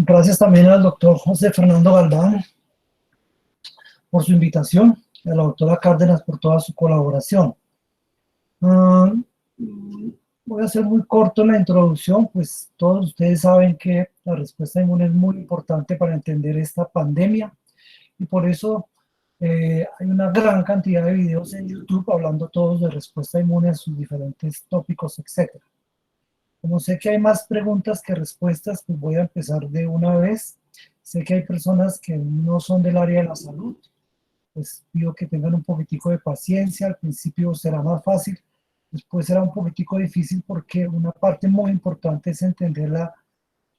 Gracias también al doctor José Fernando Galván por su invitación y a la doctora Cárdenas por toda su colaboración. Voy a ser muy corto en la introducción, pues todos ustedes saben que la respuesta inmune es muy importante para entender esta pandemia y por eso hay una gran cantidad de videos en YouTube hablando todos de respuesta inmune a sus diferentes tópicos, etc. Como sé que hay más preguntas que respuestas, pues voy a empezar de una vez. Sé que hay personas que no son del área de la salud, pues pido que tengan un poquitico de paciencia. Al principio será más fácil, después será un poquitico difícil porque una parte muy importante es entender la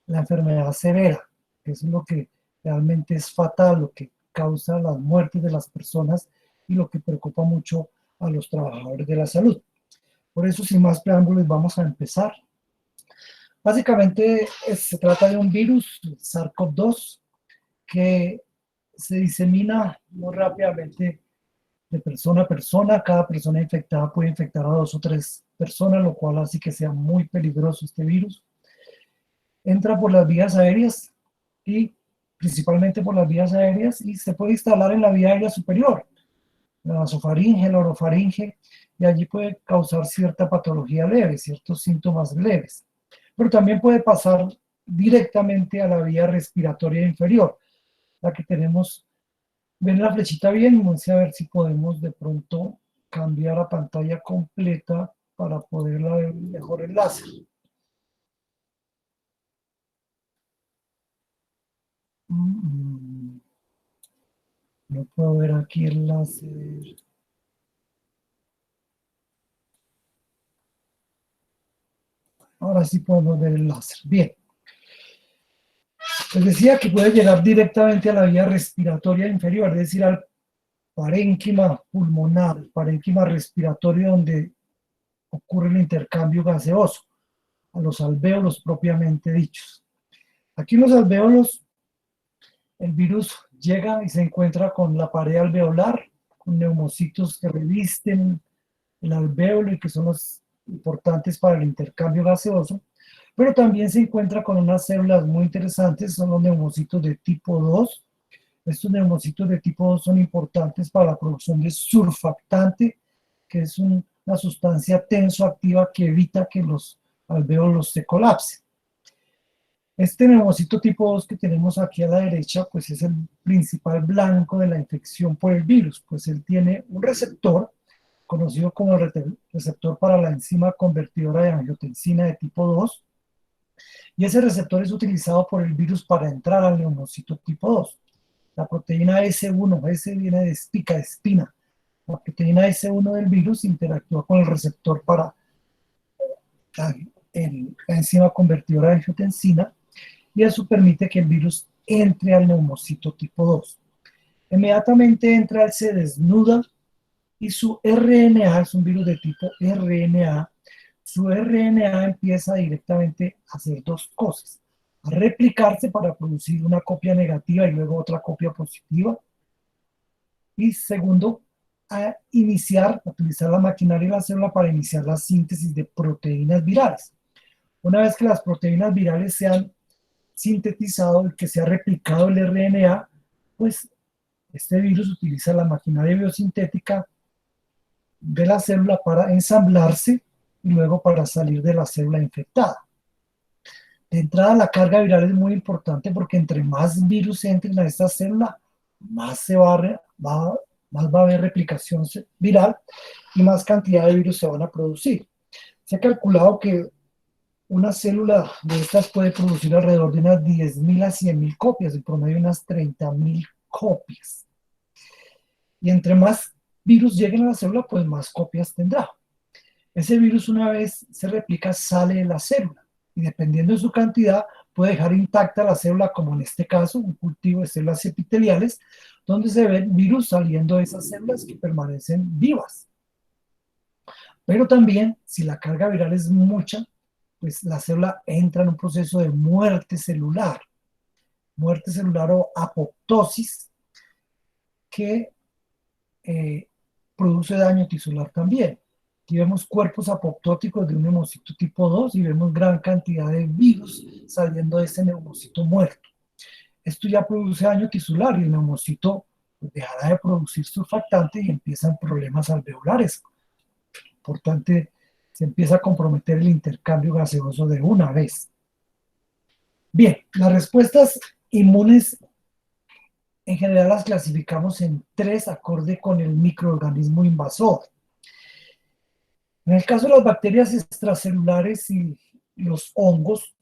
enfermedad severa, que es lo que realmente es fatal, lo que causa las muertes de las personas y lo que preocupa mucho a los trabajadores de la salud. Por eso, sin más preámbulos, vamos a empezar. Básicamente se trata de un virus, SARS-CoV-2, que se disemina muy rápidamente de persona a persona. Cada persona infectada puede infectar a 2 o 3 personas, lo cual hace que sea muy peligroso este virus. Entra por las vías aéreas y principalmente por las vías aéreas y se puede instalar en la vía aérea superior, la nasofaringe, la orofaringe, y allí puede causar cierta patología leve, ciertos síntomas leves. Pero también puede pasar directamente a la vía respiratoria inferior, la que tenemos. Ven la flechita bien, vamos a ver si podemos de pronto cambiar la pantalla completa para poderla ver mejor el láser. No puedo ver aquí el láser. Ahora sí podemos ver el láser. Bien. Les decía que puede llegar directamente a la vía respiratoria inferior, es decir, al parénquima pulmonar, el parénquima respiratorio donde ocurre el intercambio gaseoso, a los alvéolos propiamente dichos. Aquí en los alvéolos el virus llega y se encuentra con la pared alveolar, con neumocitos que revisten el alvéolo y que son los importantes para el intercambio gaseoso, pero también se encuentra con unas células muy interesantes, son los neumocitos de tipo 2. Estos neumocitos de tipo 2 son importantes para la producción de surfactante, que es una sustancia tensoactiva que evita que los alvéolos se colapsen. Este neumocito tipo 2 que tenemos aquí a la derecha, pues es el principal blanco de la infección por el virus, pues él tiene un receptor, conocido como el receptor para la enzima convertidora de angiotensina de tipo 2, y ese receptor es utilizado por el virus para entrar al neumocito tipo 2. La proteína S1, S viene de espica, de espina. La proteína S1 del virus interactúa con el receptor para la enzima convertidora de angiotensina y eso permite que el virus entre al neumocito tipo 2. Inmediatamente entra, él se desnuda y su RNA, es un virus de tipo RNA, su RNA empieza directamente a hacer 2 cosas: a replicarse para producir una copia negativa y luego otra copia positiva, y segundo, a utilizar la maquinaria de la célula para iniciar la síntesis de proteínas virales. Una vez que las proteínas virales se han sintetizado y que se ha replicado el RNA, pues este virus utiliza la maquinaria biosintética de la célula para ensamblarse y luego para salir de la célula infectada. De entrada, la carga viral es muy importante porque entre más virus entren a esta célula, más va a haber replicación viral y más cantidad de virus se van a producir. Se ha calculado que una célula de estas puede producir alrededor de unas 10.000 a 100.000 copias, en promedio unas 30.000 copias. Y entre más virus lleguen a la célula, pues más copias tendrá. Ese virus, una vez se replica, sale de la célula y dependiendo de su cantidad puede dejar intacta la célula, como en este caso un cultivo de células epiteliales donde se ve el virus saliendo de esas células que permanecen vivas. Pero también, si la carga viral es mucha, pues la célula entra en un proceso de muerte celular o apoptosis, que produce daño tisular también. Aquí vemos cuerpos apoptóticos de un neumocito tipo 2 y vemos gran cantidad de virus saliendo de ese neumocito muerto. Esto ya produce daño tisular y el neumocito pues, dejará de producir surfactante y empiezan problemas alveolares. Importante, se empieza a comprometer el intercambio gaseoso de una vez. Bien, las respuestas inmunes en general las clasificamos en 3 acorde con el microorganismo invasor. En el caso de las bacterias extracelulares y los hongos,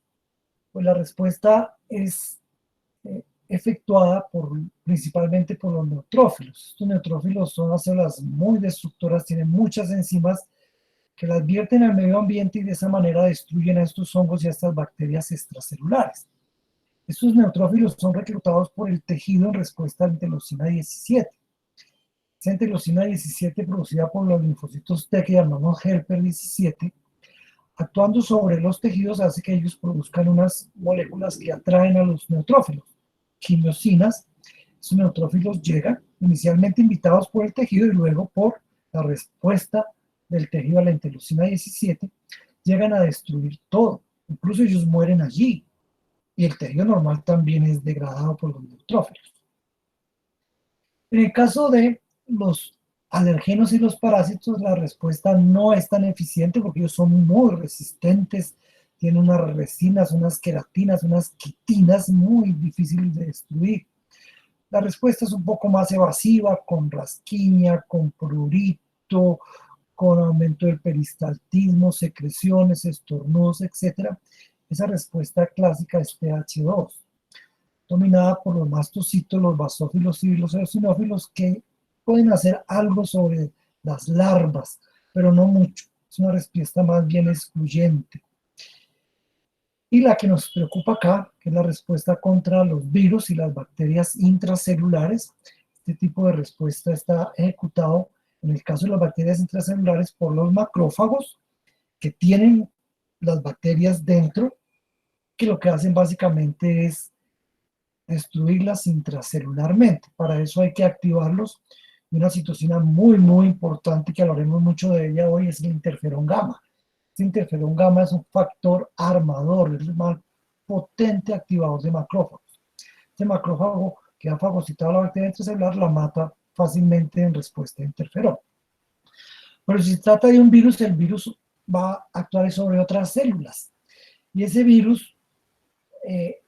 pues la respuesta es efectuada principalmente por los neutrófilos. Estos neutrófilos son las células muy destructoras, tienen muchas enzimas que las vierten al medio ambiente y de esa manera destruyen a estos hongos y a estas bacterias extracelulares. Estos neutrófilos son reclutados por el tejido en respuesta a la interleucina 17. Esa interleucina 17 producida por los linfocitos T que llamamos helper 17, actuando sobre los tejidos hace que ellos produzcan unas moléculas que atraen a los neutrófilos, quimiosinas. Esos neutrófilos llegan inicialmente invitados por el tejido y luego por la respuesta del tejido a la interleucina 17, llegan a destruir todo. Incluso ellos mueren allí. Y el tejido normal también es degradado por los neutrófilos. En el caso de los alergenos y los parásitos, la respuesta no es tan eficiente porque ellos son muy resistentes, tienen unas resinas, unas queratinas, unas quitinas muy difíciles de destruir. La respuesta es un poco más evasiva, con rasquiña, con prurito, con aumento del peristaltismo, secreciones, estornudos, etc. Esa respuesta clásica es pH2, dominada por los mastocitos, los basófilos y los eosinófilos, que pueden hacer algo sobre las larvas, pero no mucho. Es una respuesta más bien excluyente. Y la que nos preocupa acá, que es la respuesta contra los virus y las bacterias intracelulares. Este tipo de respuesta está ejecutado en el caso de las bacterias intracelulares por los macrófagos, que tienen las bacterias dentro, que lo que hacen básicamente es destruirlas intracelularmente. Para eso hay que activarlos. Y una citocina muy, muy importante, que hablaremos mucho de ella hoy, es el interferón gamma. Este interferón gamma es un factor armador, es el más potente activador de macrófagos. Este macrófago que ha fagocitado a la bacteria intracelular la mata fácilmente en respuesta a interferón. Pero si se trata de un virus, el virus va a actuar sobre otras células. Y ese virus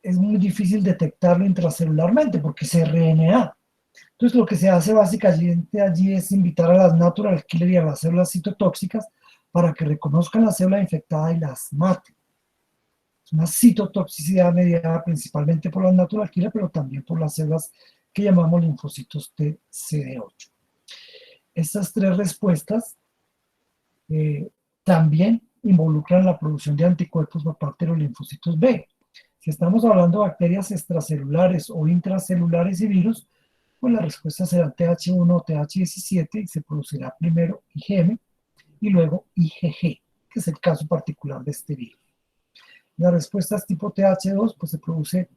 es muy difícil detectarlo intracelularmente porque es RNA. Entonces lo que se hace básicamente allí es invitar a las natural killer y a las células citotóxicas para que reconozcan la célula infectada y las maten. Es una citotoxicidad mediada principalmente por las natural killer, pero también por las células que llamamos linfocitos T CD8. Estas 3 respuestas también involucran la producción de anticuerpos por parte de los linfocitos B. Si estamos hablando de bacterias extracelulares o intracelulares y virus, pues la respuesta será TH1 o TH17 y se producirá primero IgM y luego IgG, que es el caso particular de este virus. Las respuestas tipo TH2, pues se produce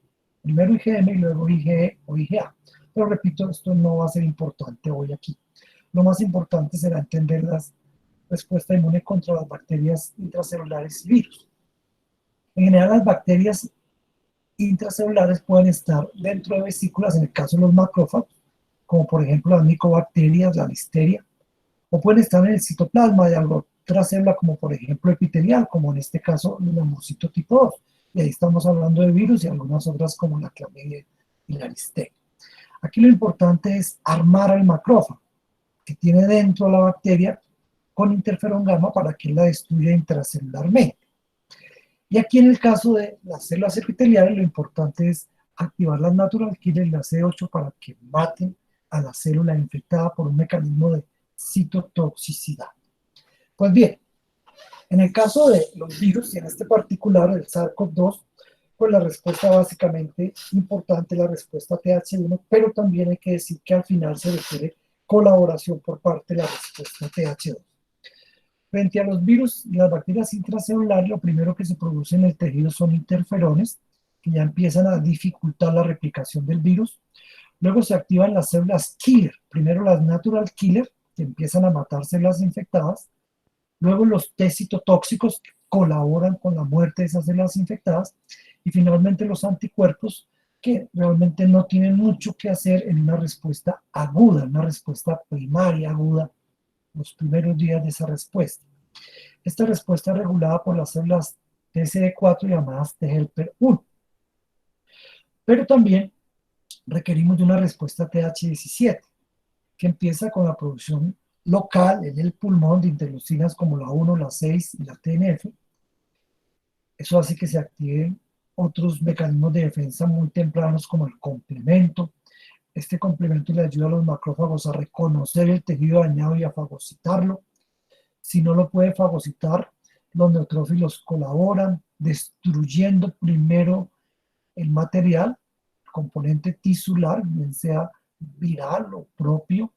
primero IgM y luego IgE o IgA. Pero repito, esto no va a ser importante hoy aquí. Lo más importante será entender la respuesta inmune contra las bacterias intracelulares y virus. En general, las bacterias intracelulares pueden estar dentro de vesículas, en el caso de los macrófagos, como por ejemplo las micobacterias, la listeria, o pueden estar en el citoplasma de alguna otra célula, como por ejemplo epitelial, como en este caso el neumocito tipo 2. Y ahí estamos hablando de virus y algunas otras como la clamidia y la listeria. Aquí lo importante es armar al macrófago, que tiene dentro la bacteria, con interferón gamma para que la destruya intracelularmente. Y aquí en el caso de las células epiteliales, lo importante es activar las natural killer y la C8 para que maten a la célula infectada por un mecanismo de citotoxicidad. Pues bien, en el caso de los virus, y en este particular el SARS-CoV-2, pues la respuesta básicamente importante es la respuesta TH1, pero también hay que decir que al final se requiere colaboración por parte de la respuesta TH2. Frente a los virus y las bacterias intracelulares, lo primero que se produce en el tejido son interferones, que ya empiezan a dificultar la replicación del virus. Luego se activan las células killer, primero las natural killer, que empiezan a matar células infectadas. Luego los T citotóxicos colaboran con la muerte de esas células infectadas. Y finalmente los anticuerpos, que realmente no tienen mucho que hacer en una respuesta aguda, una respuesta primaria aguda, los primeros días de esa respuesta. Esta respuesta es regulada por las células TCD4 llamadas T helper 1. Pero también requerimos de una respuesta TH17, que empieza con la producción local en el pulmón de interleucinas como la 1, la 6 y la TNF. Eso hace que se activen otros mecanismos de defensa muy tempranos como el complemento. Este complemento le ayuda a los macrófagos a reconocer el tejido dañado y a fagocitarlo. Si no lo puede fagocitar, los neutrófilos colaboran destruyendo primero el material, el componente tisular, bien sea viral o propio,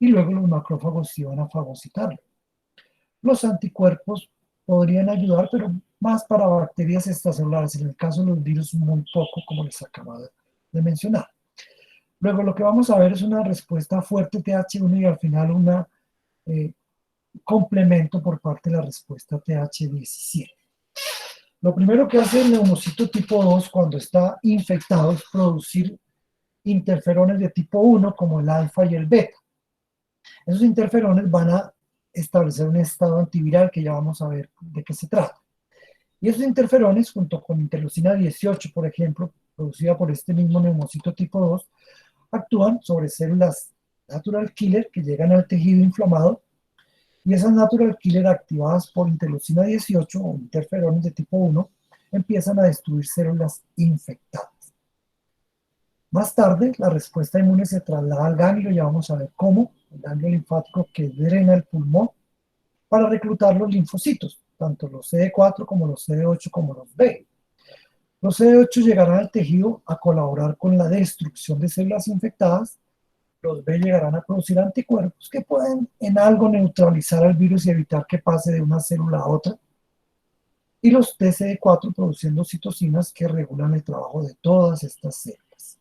y luego los macrófagos sí van a fagocitarlo. Los anticuerpos podrían ayudar, pero más para bacterias extracelulares, en el caso de los virus muy poco, como les acabo de mencionar. Luego lo que vamos a ver es una respuesta fuerte TH1 y al final un complemento por parte de la respuesta TH17. Lo primero que hace el neumocito tipo 2 cuando está infectado es producir interferones de tipo 1 como el alfa y el beta. Esos interferones van a establecer un estado antiviral que ya vamos a ver de qué se trata. Y esos interferones, junto con interleucina 18, por ejemplo, producida por este mismo neumocito tipo 2, actúan sobre células natural killer que llegan al tejido inflamado, y esas natural killer activadas por interleucina 18 o interferones de tipo 1 empiezan a destruir células infectadas. Más tarde, la respuesta inmune se traslada al ganglio, ya vamos a ver cómo, el ganglio linfático que drena el pulmón, para reclutar los linfocitos, tanto los CD4 como los CD8 como los B. Los CD8 llegarán al tejido a colaborar con la destrucción de células infectadas. Los B llegarán a producir anticuerpos que pueden en algo neutralizar al virus y evitar que pase de una célula a otra. Y los TCD4 produciendo citocinas que regulan el trabajo de todas estas células.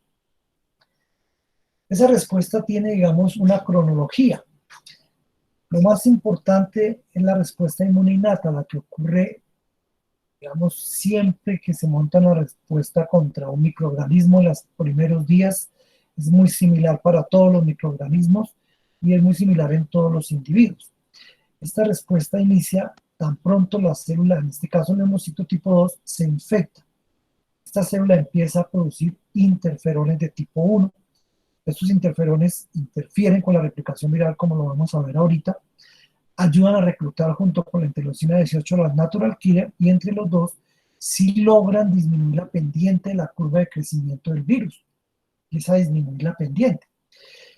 Esa respuesta tiene, digamos, una cronología. Lo más importante es la respuesta inmune innata, la que ocurre, digamos, siempre que se monta una respuesta contra un microorganismo en los primeros días. Es muy similar para todos los microorganismos y es muy similar en todos los individuos. Esta respuesta inicia tan pronto la célula, en este caso el neumocito tipo 2, se infecta. Esta célula empieza a producir interferones de tipo 1. Estos interferones interfieren con la replicación viral, como lo vamos a ver ahorita. Ayudan a reclutar junto con la interleucina 18 las natural killer, y entre los dos sí logran disminuir la pendiente de la curva de crecimiento del virus. Empieza a disminuir la pendiente.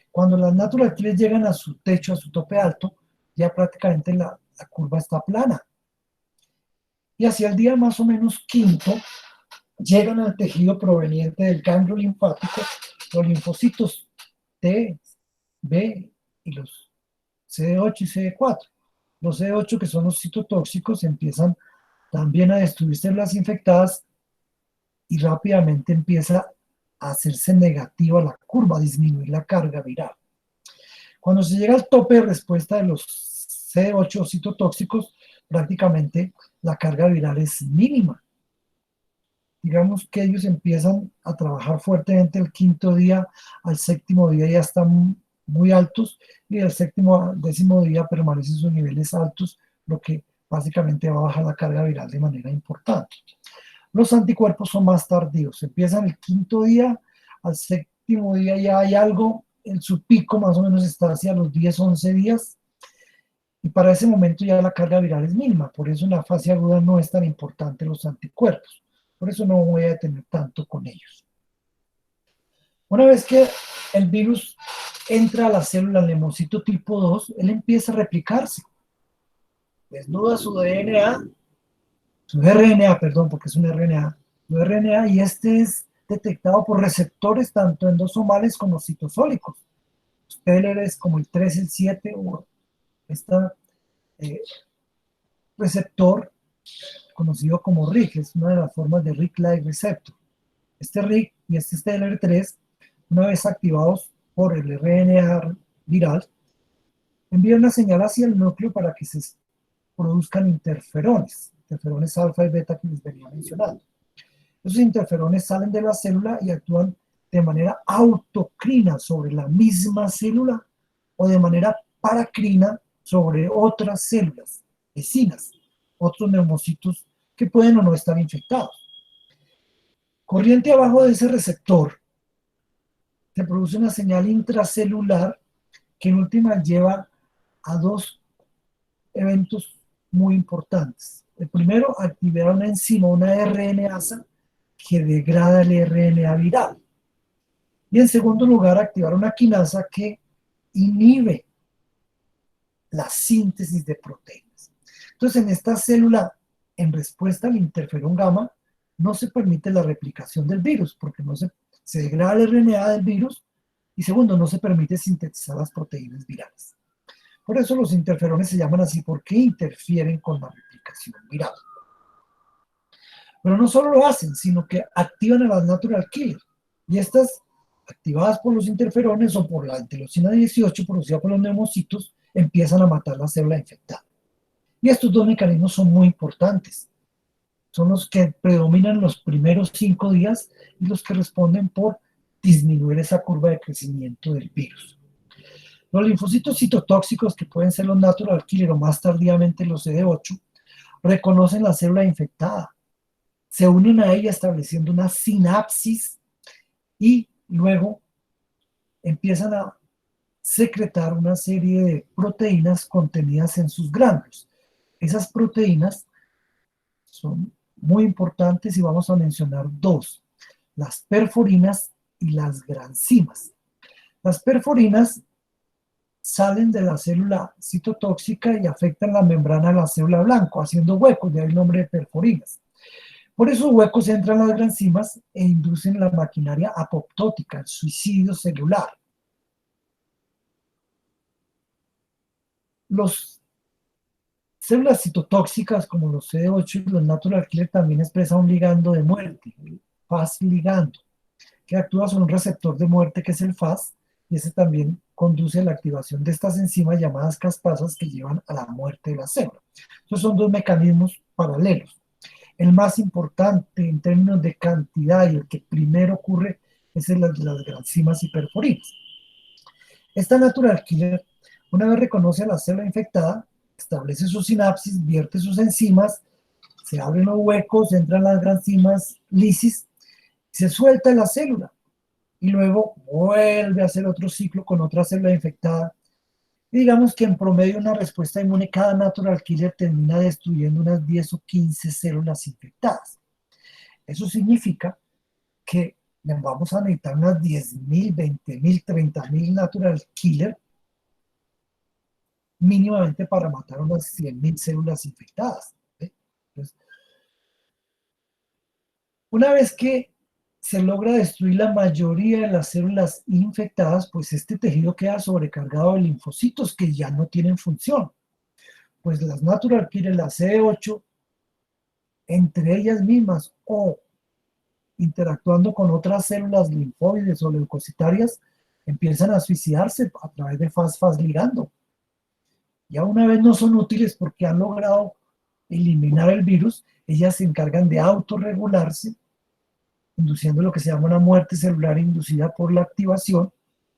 Cuando las natural killer llegan a su techo, a su tope alto, ya prácticamente la curva está plana. Y hacia el día más o menos quinto, llegan al tejido proveniente del ganglio linfático los linfocitos T, B y los CD8 y CD4. Los CD8, que son los citotóxicos, empiezan también a destruir células infectadas y rápidamente empieza a hacerse negativa la curva, a disminuir la carga viral. Cuando se llega al tope de respuesta de los CD8 citotóxicos, prácticamente la carga viral es mínima. Digamos que ellos empiezan a trabajar fuertemente el quinto día, al séptimo día ya están muy altos, y del séptimo al décimo día permanecen sus niveles altos, lo que básicamente va a bajar la carga viral de manera importante. Los anticuerpos son más tardíos, empiezan el quinto día, al séptimo día ya hay algo, su pico más o menos está hacia los 10, 11 días, y para ese momento ya la carga viral es mínima, por eso en la fase aguda no es tan importante los anticuerpos, por eso no voy a detener tanto con ellos. Una vez que el virus entra a la célula neumocito tipo 2, él empieza a replicarse, desnuda su DNA, su RNA, perdón, porque es un RNA, su RNA, y este es detectado por receptores tanto endosomales como citosólicos, los TLRs como el 3, el 7, o este receptor conocido como RIG, es una de las formas de RIG-like receptor. Este RIG y este TLR3, una vez activados por el RNA viral, envían una señal hacia el núcleo para que se produzcan interferones alfa y beta que les venía mencionando. Esos interferones salen de la célula y actúan de manera autocrina sobre la misma célula o de manera paracrina sobre otras células vecinas, otros neumocitos que pueden o no estar infectados. Corriente abajo de ese receptor se produce una señal intracelular que en última lleva a dos eventos muy importantes. El primero, activar una enzima, una RNasa, que degrada el RNA viral. Y en segundo lugar, activar una quinasa que inhibe la síntesis de proteínas. Entonces, en esta célula, en respuesta al interferón gamma, no se permite la replicación del virus, porque no se degrada el RNA del virus, y segundo, no se permite sintetizar las proteínas virales. Por eso los interferones se llaman así, porque interfieren con la replicación viral. Pero no solo lo hacen, sino que activan a las natural killer. Y estas, activadas por los interferones o por la interleucina 18 producida por los neumocitos, empiezan a matar la célula infectada. Y estos dos mecanismos son muy importantes. Son los que predominan los primeros 5 días y los que responden por disminuir esa curva de crecimiento del virus. Los linfocitos citotóxicos, que pueden ser los natural killer o más tardíamente los CD8, reconocen la célula infectada, se unen a ella estableciendo una sinapsis y luego empiezan a secretar una serie de proteínas contenidas en sus gránulos. Esas proteínas son muy importantes y vamos a mencionar dos: las perforinas y las granzimas. Las perforinas salen de la célula citotóxica y afectan la membrana de la célula blanco, haciendo huecos, de ahí el nombre de perforinas. Por esos huecos entran las granzimas e inducen la maquinaria apoptótica, el suicidio celular. Las células citotóxicas como los CD8 y los natural killer también expresan un ligando de muerte, el Fas ligando, que actúa sobre un receptor de muerte que es el Fas, y ese también conduce a la activación de estas enzimas llamadas caspasas que llevan a la muerte de la célula. Entonces son dos mecanismos paralelos. El más importante en términos de cantidad y el que primero ocurre es el de las granzimas y perforinas. Esta natural killer, una vez reconoce a la célula infectada, establece su sinapsis, vierte sus enzimas, se abren los huecos, entran las granzimas lisis, se suelta la célula y luego vuelve a hacer otro ciclo con otra célula infectada. Y digamos que en promedio una respuesta inmune, cada natural killer termina destruyendo unas 10 o 15 células infectadas. Eso significa que vamos a necesitar unas 10.000, 20.000, 30.000 natural killer mínimamente para matar unas 100.000 células infectadas. Entonces, una vez que se logra destruir la mayoría de las células infectadas, pues este tejido queda sobrecargado de linfocitos que ya no tienen función. Pues las natural killer, las CD8, entre ellas mismas o interactuando con otras células linfoides o leucocitarias, empiezan a suicidarse a través de Fas ligando. Ya una vez no son útiles porque han logrado eliminar el virus, ellas se encargan de autorregularse, induciendo lo que se llama una muerte celular inducida por la activación,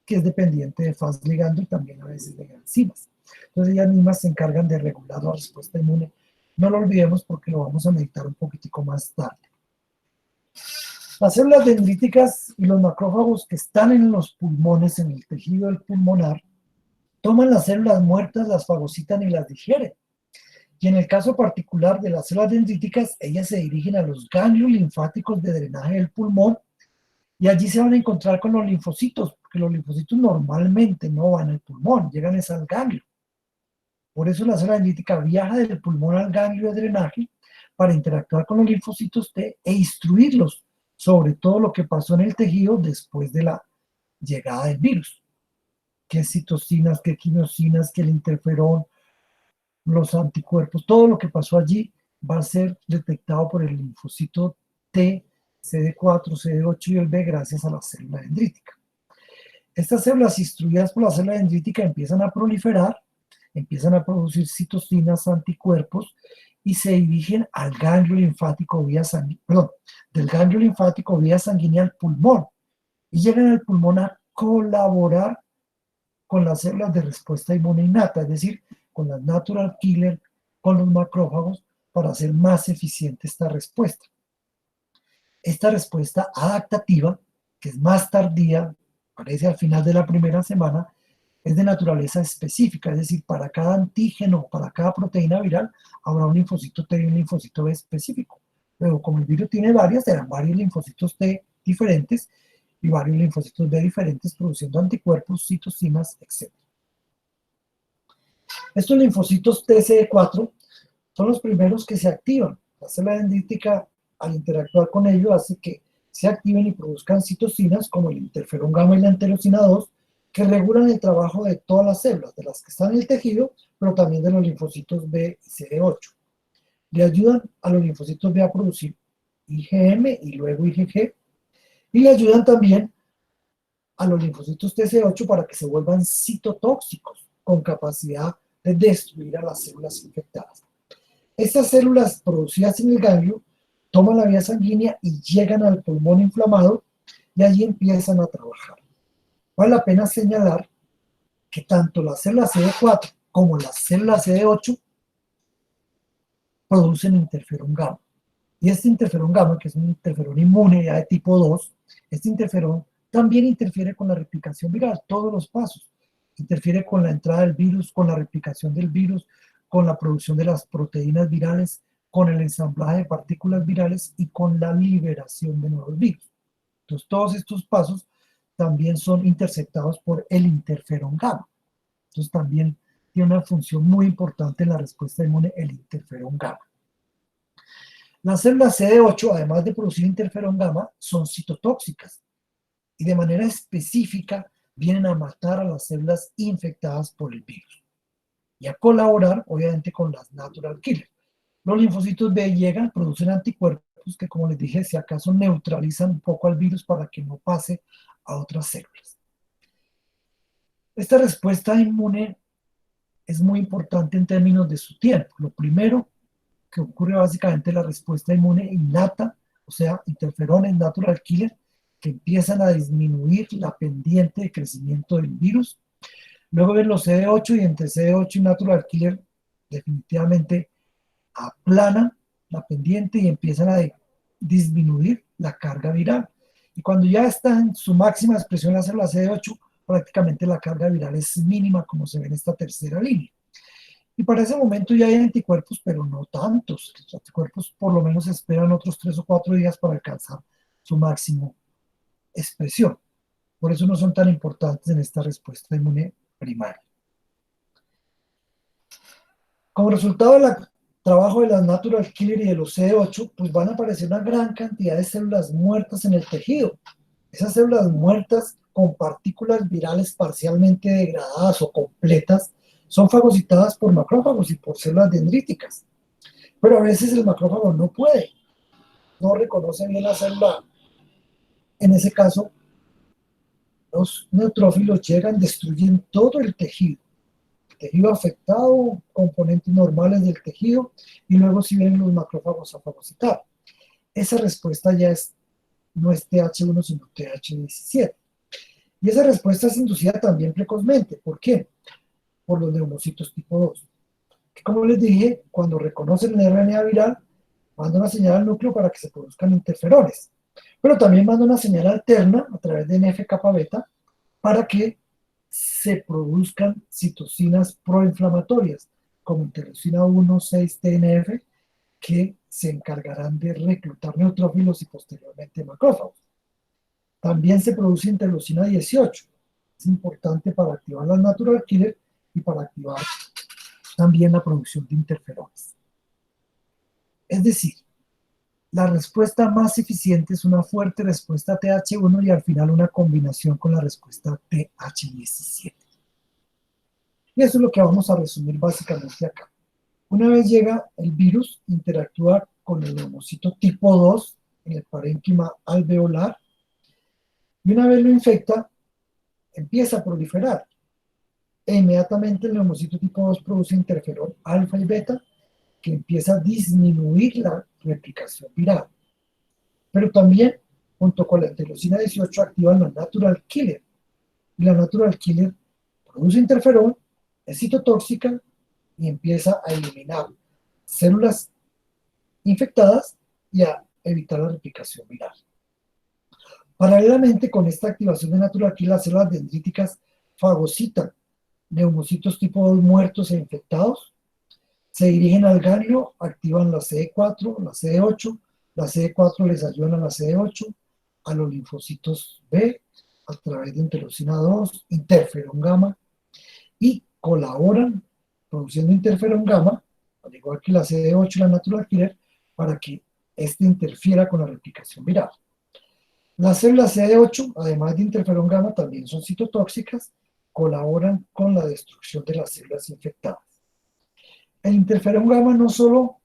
que es dependiente de Fas ligando y también a veces de enzimas. Entonces ellas mismas se encargan de regular la respuesta inmune. No lo olvidemos porque lo vamos a meditar un poquitico más tarde. Las células dendríticas y los macrófagos que están en los pulmones, en el tejido del pulmonar, toman las células muertas, las fagocitan y las digieren. Y en el caso particular de las células dendríticas, ellas se dirigen a los ganglios linfáticos de drenaje del pulmón y allí se van a encontrar con los linfocitos, porque los linfocitos normalmente no van al pulmón, llegan al ganglio. Por eso la célula dendrítica viaja del pulmón al ganglio de drenaje para interactuar con los linfocitos T e instruirlos sobre todo lo que pasó en el tejido después de la llegada del virus. Qué citocinas, qué quinosinas, qué el interferón, los anticuerpos, todo lo que pasó allí va a ser detectado por el linfocito T, CD4, CD8 y el B gracias a la célula dendrítica. Estas células instruidas por la célula dendrítica empiezan a proliferar empiezan a producir citocinas, anticuerpos, y se dirigen al ganglio linfático vía sanguínea, perdón, del ganglio linfático vía sanguínea al pulmón, y llegan al pulmón a colaborar con las células de respuesta inmune innata, es decir, con las natural killer, con los macrófagos, para hacer más eficiente esta respuesta. Esta respuesta adaptativa, que es más tardía, aparece al final de la primera semana, es de naturaleza específica, es decir, para cada antígeno, para cada proteína viral, habrá un linfocito T y un linfocito B específico. Pero como el virus tiene varias, serán varios linfocitos T diferentes y varios linfocitos B diferentes produciendo anticuerpos, citocinas, etc. Estos linfocitos TCD4 son los primeros que se activan. La célula dendrítica, al interactuar con ellos, hace que se activen y produzcan citocinas como el interferón gamma y la enterocina 2, que regulan el trabajo de todas las células, de las que están en el tejido, pero también de los linfocitos B y CD8. Le ayudan a los linfocitos B a producir IgM y luego IgG, y le ayudan también a los linfocitos TC8 para que se vuelvan citotóxicos, con capacidad de destruir a las células infectadas. Estas células producidas en el ganglio toman la vía sanguínea y llegan al pulmón inflamado y allí empiezan a trabajar. Vale la pena señalar que tanto la célula CD4 como la célula CD8 producen interferón gamma. Y este interferón gamma, que es un interferón inmune ya de tipo 2, este interferón también interfiere con la replicación viral, todos los pasos. Interfiere con la entrada del virus, con la replicación del virus, con la producción de las proteínas virales, con el ensamblaje de partículas virales y con la liberación de nuevos virus. Entonces, todos estos pasos también son interceptados por el interferón gamma. Entonces, también tiene una función muy importante en la respuesta inmune el interferón gamma. Las células CD8, además de producir interferón gamma, son citotóxicas y de manera específica vienen a matar a las células infectadas por el virus y a colaborar, obviamente, con las natural killer. Los linfocitos B llegan, producen anticuerpos que, como les dije, si acaso neutralizan un poco al virus para que no pase a otras células. Esta respuesta inmune es muy importante en términos de su tiempo. Lo primero que ocurre básicamente la respuesta inmune innata, o sea, interferones natural killer, que empiezan a disminuir la pendiente de crecimiento del virus. Luego ven los CD8 y entre CD8 y natural killer definitivamente aplanan la pendiente y empiezan a disminuir la carga viral. Y cuando ya está en su máxima expresión la célula CD8, prácticamente la carga viral es mínima, como se ve en esta tercera línea. Y para ese momento ya hay anticuerpos, pero no tantos. Los anticuerpos por lo menos esperan otros 3 o 4 días para alcanzar su máximo expresión. Por eso no son tan importantes en esta respuesta inmune primaria. Como resultado del trabajo de las natural killer y de los CD8, pues van a aparecer una gran cantidad de células muertas en el tejido. Esas células muertas con partículas virales parcialmente degradadas o completas son fagocitadas por macrófagos y por células dendríticas. Pero a veces el macrófago no puede, no reconoce bien la célula. En ese caso, los neutrófilos llegan, destruyen todo el tejido afectado, componentes normales del tejido, y luego si vienen los macrófagos a fagocitar. Esa respuesta ya no es TH1, sino TH17. Y esa respuesta es inducida también precozmente. ¿Por qué? Por los neumocitos tipo 2. Que como les dije, cuando reconocen el RNA viral, manda una señal al núcleo para que se produzcan interferones. Pero también manda una señal alterna a través de NF-kappa beta para que se produzcan citocinas proinflamatorias, como interleucina 1, 6, TNF, que se encargarán de reclutar neutrófilos y posteriormente macrófagos. También se produce interleucina 18. Es importante para activar las natural killer y para activar también la producción de interferones. Es decir, la respuesta más eficiente es una fuerte respuesta TH1 y al final una combinación con la respuesta TH17. Y eso es lo que vamos a resumir básicamente acá. Una vez llega el virus, interactúa con el neumocito tipo 2 en el parénquima alveolar y una vez lo infecta, empieza a proliferar. e inmediatamente el neumocito tipo 2 produce interferón alfa y beta, que empieza a disminuir la replicación viral. Pero también, junto con la interleucina 18, activan la natural killer. Y la natural killer produce interferón, es citotóxica y empieza a eliminar células infectadas y a evitar la replicación viral. Paralelamente con esta activación de natural killer, las células dendríticas fagocitan neumocitos tipo 2 muertos e infectados, se dirigen al ganglio, activan la CD4, la CD8, la CD4 les ayudan a la CD8, a los linfocitos B, a través de interleucina 2, interferón gamma, y colaboran produciendo interferón gamma, al igual que la CD8 y la natural killer, para que éste interfiera con la replicación viral. Las células CD8, además de interferón gamma, también son citotóxicas, colaboran con la destrucción de las células infectadas. El interferón gamma no solo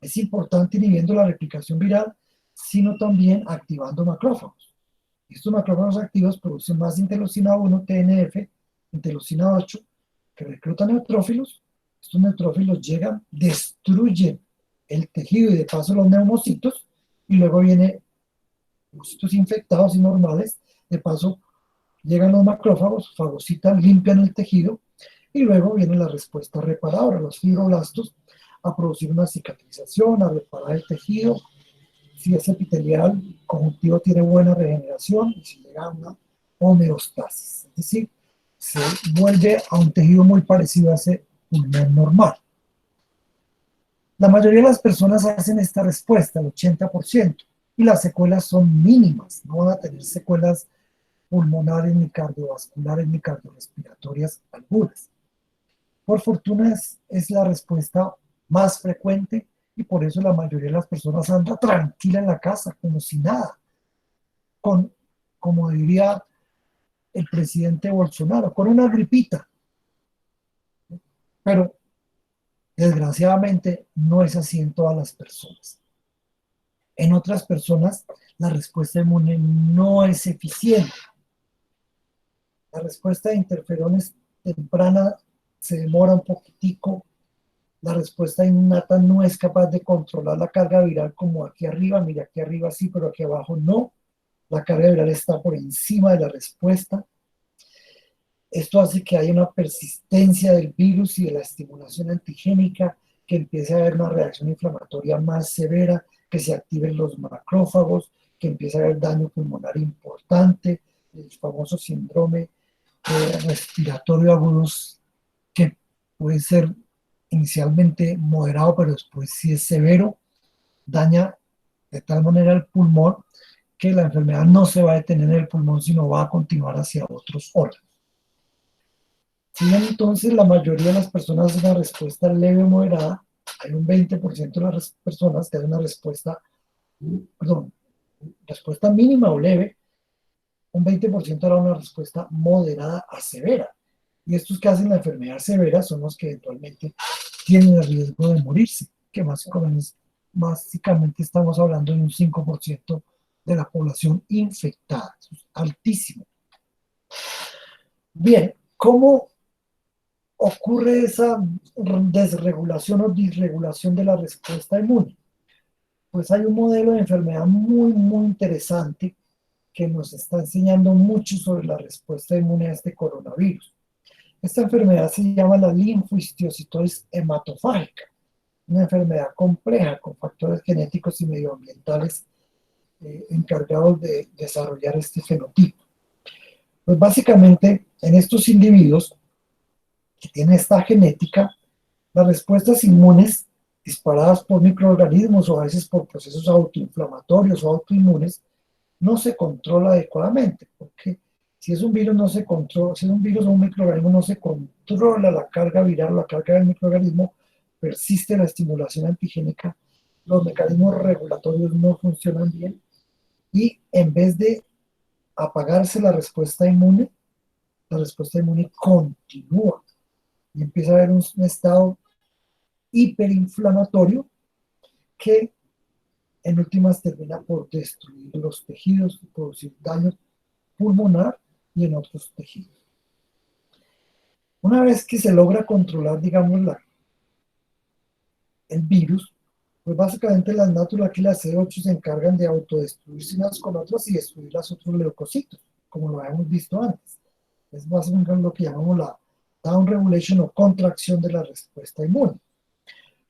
es importante inhibiendo la replicación viral, sino también activando macrófagos. Estos macrófagos activos producen más interleucina 1, TNF, interleucina 8, que reclutan neutrófilos. Estos neutrófilos llegan, destruyen el tejido y de paso los neumocitos, y luego vienen neumocitos infectados y normales, de paso llegan los macrófagos, fagocitan, limpian el tejido, y luego viene la respuesta reparadora, los fibroblastos, a producir una cicatrización, a reparar el tejido. Si es epitelial, el conjuntivo tiene buena regeneración y se llega a una homeostasis, es decir, se vuelve a un tejido muy parecido a ese pulmón normal. La mayoría de las personas hacen esta respuesta, el 80%, y las secuelas son mínimas, no van a tener secuelas pulmonares, ni cardiovasculares, ni cardiorrespiratorias algunas. Por fortuna es la respuesta más frecuente y por eso la mayoría de las personas anda tranquila en la casa, como si nada, como diría el presidente Bolsonaro, con una gripita. Pero desgraciadamente no es así en todas las personas. En otras personas la respuesta inmune no es eficiente. La respuesta de interferones temprana se demora un poquitico. La respuesta innata no es capaz de controlar la carga viral como aquí arriba. Mira, aquí arriba sí, pero aquí abajo no. La carga viral está por encima de la respuesta. Esto hace que haya una persistencia del virus y de la estimulación antigénica, que empiece a haber una reacción inflamatoria más severa, que se activen los macrófagos, que empiece a haber daño pulmonar importante, el famoso síndrome respiratorio agudo, que puede ser inicialmente moderado, pero después si es severo, daña de tal manera el pulmón que la enfermedad no se va a detener en el pulmón, sino va a continuar hacia otros órganos. Si bien entonces la mayoría de las personas hacen una respuesta leve o moderada, hay un 20% de las personas que hacen una respuesta, respuesta mínima o leve, un 20% hará una respuesta moderada a severa. Y estos que hacen la enfermedad severa son los que eventualmente tienen el riesgo de morirse, que básicamente estamos hablando de un 5% de la población infectada. Eso es altísimo. Bien, ¿cómo ocurre esa desregulación o disregulación de la respuesta inmune? Pues hay un modelo de enfermedad muy interesante que nos está enseñando mucho sobre la respuesta inmune a este coronavirus. Esta enfermedad se llama la linfohistiocytosis hematofágica, una enfermedad compleja con factores genéticos y medioambientales encargados de desarrollar este fenotipo. Pues básicamente en estos individuos que tienen esta genética, las respuestas inmunes disparadas por microorganismos o a veces por procesos autoinflamatorios o autoinmunes no se controla adecuadamente, porque si es un virus no se controla, si es un virus o un microorganismo no se controla la carga viral, la carga del microorganismo, persiste la estimulación antigénica, los mecanismos regulatorios no funcionan bien y en vez de apagarse la respuesta inmune continúa y empieza a haber un estado hiperinflamatorio que en últimas termina por destruir los tejidos y producir daño pulmonar y en otros tejidos. Una vez que se logra controlar, digamos, el virus, pues básicamente las natural killer C8 se encargan de autodestruirse unas con otras y destruir los otros leucocitos, como lo habíamos visto antes. Es básicamente lo que llamamos la down regulation o contracción de la respuesta inmune.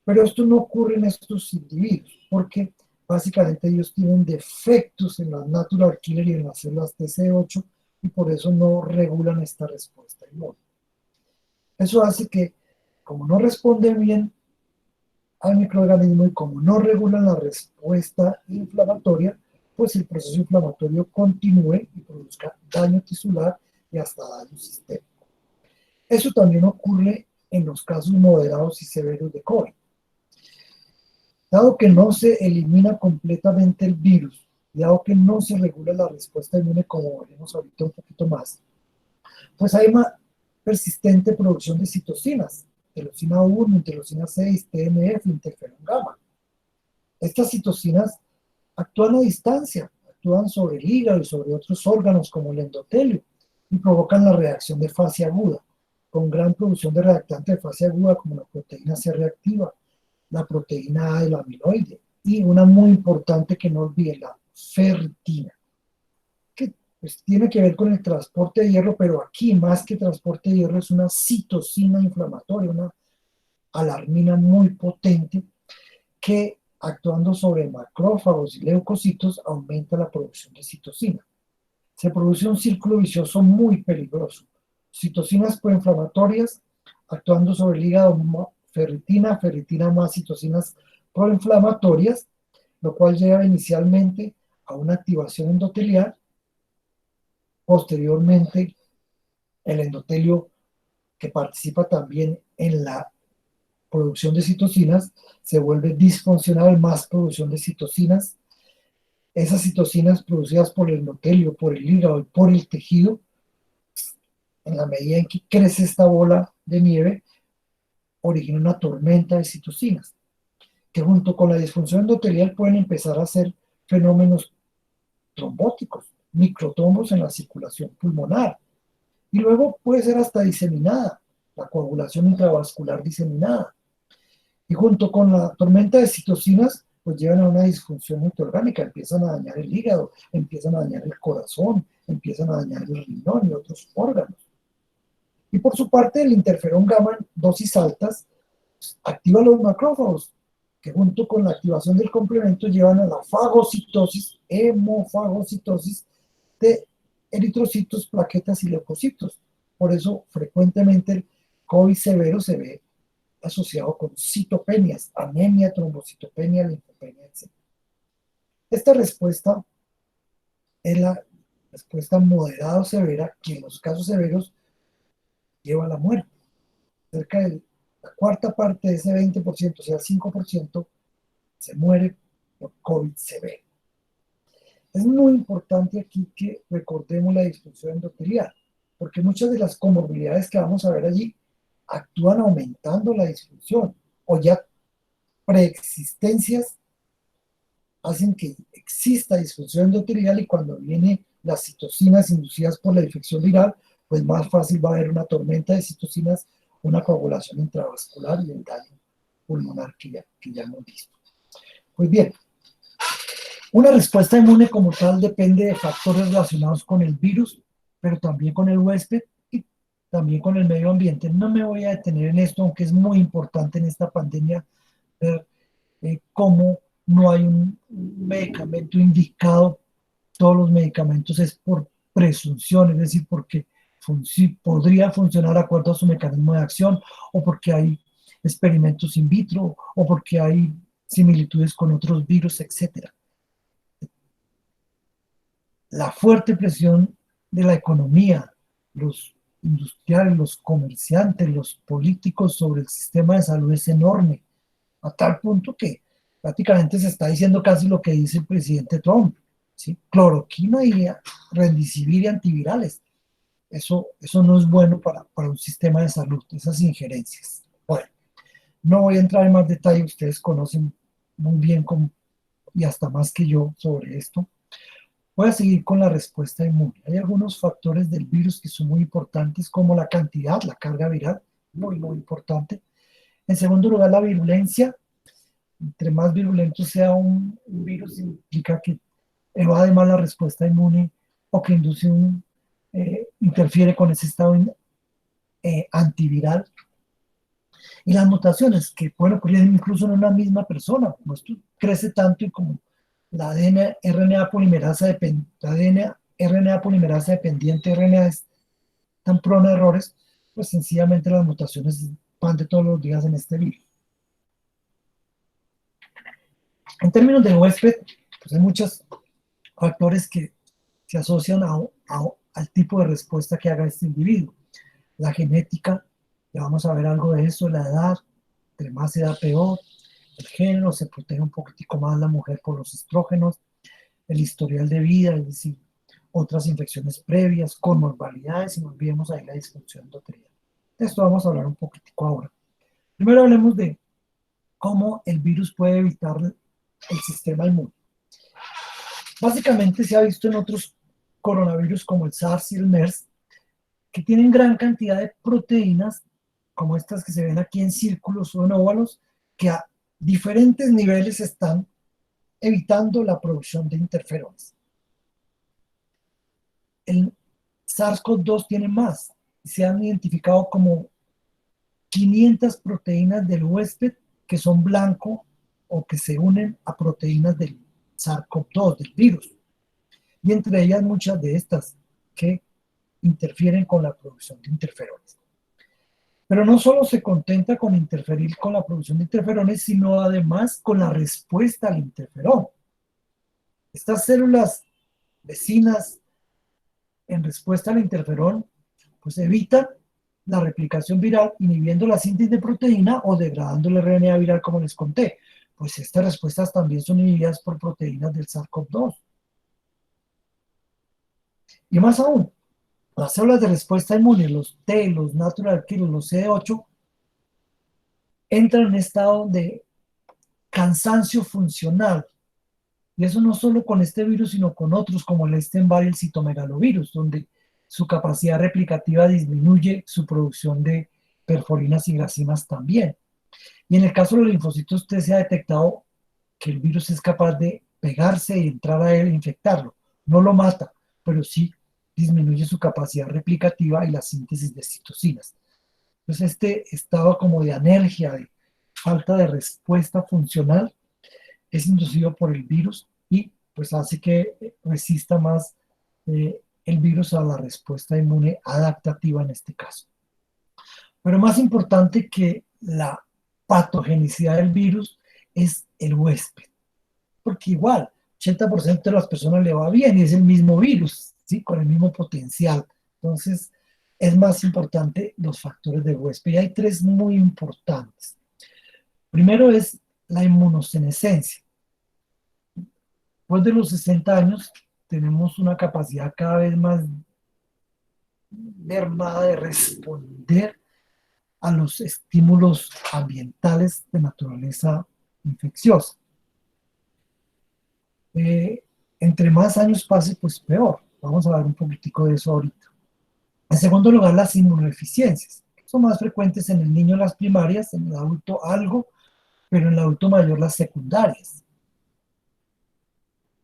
Pero esto no ocurre en estos individuos, porque básicamente ellos tienen defectos en las natural killer y en las células TC8 y por eso no regulan esta respuesta inmune. Eso hace que, como no responden bien al microorganismo y como no regulan la respuesta inflamatoria, pues el proceso inflamatorio continúe y produzca daño tisular y hasta daño sistémico. Eso también ocurre en los casos moderados y severos de COVID. Dado que no se elimina completamente el virus, dado que no se regula la respuesta inmune, como veremos ahorita un poquito más, pues hay más persistente producción de citocinas, interleucina 1, interleucina 6, TNF, interferón gamma. Estas citocinas actúan a distancia, actúan sobre el hígado y sobre otros órganos como el endotelio y provocan la reacción de fase aguda, con gran producción de reactante de fase aguda como la proteína C reactiva, la proteína A del amiloide y una muy importante que no olviden, la ferritina, que pues, tiene que ver con el transporte de hierro, pero aquí más que transporte de hierro es una citocina inflamatoria, una alarmina muy potente que actuando sobre macrófagos y leucocitos aumenta la producción de citocina. Se produce un círculo vicioso muy peligroso. Citocinas proinflamatorias actuando sobre el hígado, ferritina, ferritina más citocinas proinflamatorias, lo cual lleva inicialmente a una activación endotelial. Posteriormente, el endotelio, que participa también en la producción de citocinas, se vuelve disfuncional, más producción de citocinas. Esas citocinas producidas por el endotelio, por el hígado y por el tejido, en la medida en que crece esta bola de nieve, origina una tormenta de citocinas, que junto con la disfunción endotelial pueden empezar a hacer fenómenos trombóticos, microtrombos en la circulación pulmonar, y luego puede ser hasta diseminada, la coagulación intravascular diseminada. Y junto con la tormenta de citocinas, pues llevan a una disfunción multiorgánica, empiezan a dañar el hígado, empiezan a dañar el corazón, empiezan a dañar el riñón y otros órganos. Y por su parte, el interferón gamma en dosis altas activa los macrófagos, que junto con la activación del complemento llevan a la fagocitosis, hemofagocitosis de eritrocitos, plaquetas y leucocitos. Por eso, frecuentemente el COVID severo se ve asociado con citopenias, anemia, trombocitopenia, linfopenia, etc. Esta respuesta es la respuesta moderada o severa, que en los casos severos lleva a la muerte. Cerca de la cuarta parte de ese 20%, o sea, 5%, se muere por COVID severo. Es muy importante aquí que recordemos la disfunción endotelial, porque muchas de las comorbilidades que vamos a ver allí actúan aumentando la disfunción o ya preexistencias hacen que exista disfunción endotelial y cuando vienen las citocinas inducidas por la infección viral, pues más fácil va a haber una tormenta de citocinas, una coagulación intravascular y el daño pulmonar que ya hemos visto. Pues bien, una respuesta inmune como tal depende de factores relacionados con el virus, pero también con el huésped y también con el medio ambiente. No me voy a detener en esto, aunque es muy importante en esta pandemia ver cómo no hay un medicamento indicado. Todos los medicamentos es por presunción, es decir, porque podría funcionar de acuerdo a su mecanismo de acción, o porque hay experimentos in vitro, o porque hay similitudes con otros virus, etc. La fuerte presión de la economía, los industriales, los comerciantes, los políticos sobre el sistema de salud es enorme, a tal punto que prácticamente se está diciendo casi lo que dice el presidente Trump, ¿sí? Cloroquina y remdesivir y antivirales. Eso no es bueno para un sistema de salud, esas injerencias. Bueno, no voy a entrar en más detalle, ustedes conocen muy bien y hasta más que yo sobre esto. Voy a seguir con la respuesta inmune. Hay algunos factores del virus que son muy importantes, como la cantidad, la carga viral, muy importante. En segundo lugar, la virulencia. Entre más virulento sea un virus, implica que evade más la respuesta inmune o que interfiere con ese estado antiviral. Y las mutaciones que pueden ocurrir incluso en una misma persona, como esto crece tanto y como la RNA polimerasa dependiente RNA es tan prona a errores, pues sencillamente las mutaciones van de todos los días en este virus. En términos de huésped, pues hay muchos factores que se asocian al tipo de respuesta que haga este individuo. La genética, ya vamos a ver algo de eso, la edad, entre más edad peor, el género, se protege un poquitico más la mujer por los estrógenos, el historial de vida, es decir, otras infecciones previas, comorbilidades, y no olvidemos ahí la disfunción endocrina. De esto vamos a hablar un poquitico ahora. Primero hablemos de cómo el virus puede evitar el sistema inmune. Básicamente se ha visto en otros coronavirus como el SARS y el MERS, que tienen gran cantidad de proteínas, como estas que se ven aquí en círculos o en óvalos, que a diferentes niveles están evitando la producción de interferones. El SARS-CoV-2 tiene más. Se han identificado como 500 proteínas del huésped que son blanco o que se unen a proteínas del SARS-CoV-2, del virus. Y entre ellas muchas de estas que interfieren con la producción de interferones. Pero no solo se contenta con interferir con la producción de interferones, sino además con la respuesta al interferón. Estas células vecinas en respuesta al interferón, pues evitan la replicación viral, inhibiendo la síntesis de proteína o degradando el RNA viral, como les conté. Pues estas respuestas también son inhibidas por proteínas del SARS-CoV-2. Y más aún, las células de respuesta inmune, los T, los natural killers, los CD8, entran en un estado de cansancio funcional. Y eso no solo con este virus, sino con otros como el Epstein-Barr y el citomegalovirus, donde su capacidad replicativa disminuye, su producción de perforinas y gracinas también. Y en el caso de los linfocitos, usted se ha detectado que el virus es capaz de pegarse y entrar a él e infectarlo. No lo mata, pero sí disminuye su capacidad replicativa y la síntesis de citocinas. Entonces este estado como de anergia, de falta de respuesta funcional, es inducido por el virus y pues hace que resista más el virus a la respuesta inmune adaptativa en este caso. Pero más importante que la patogenicidad del virus es el huésped, porque igual 80% de las personas le va bien y es el mismo virus, ¿sí? Con el mismo potencial. Entonces es más importante los factores de huésped y hay tres muy importantes. Primero es la inmunosenescencia. Después de los 60 años tenemos una capacidad cada vez más mermada de responder a los estímulos ambientales de naturaleza infecciosa. Entre más años pase, pues peor. Vamos a hablar un poquitico de eso ahorita. En segundo lugar, las inmunodeficiencias. Son más frecuentes en el niño las primarias, en el adulto algo, pero en el adulto mayor las secundarias.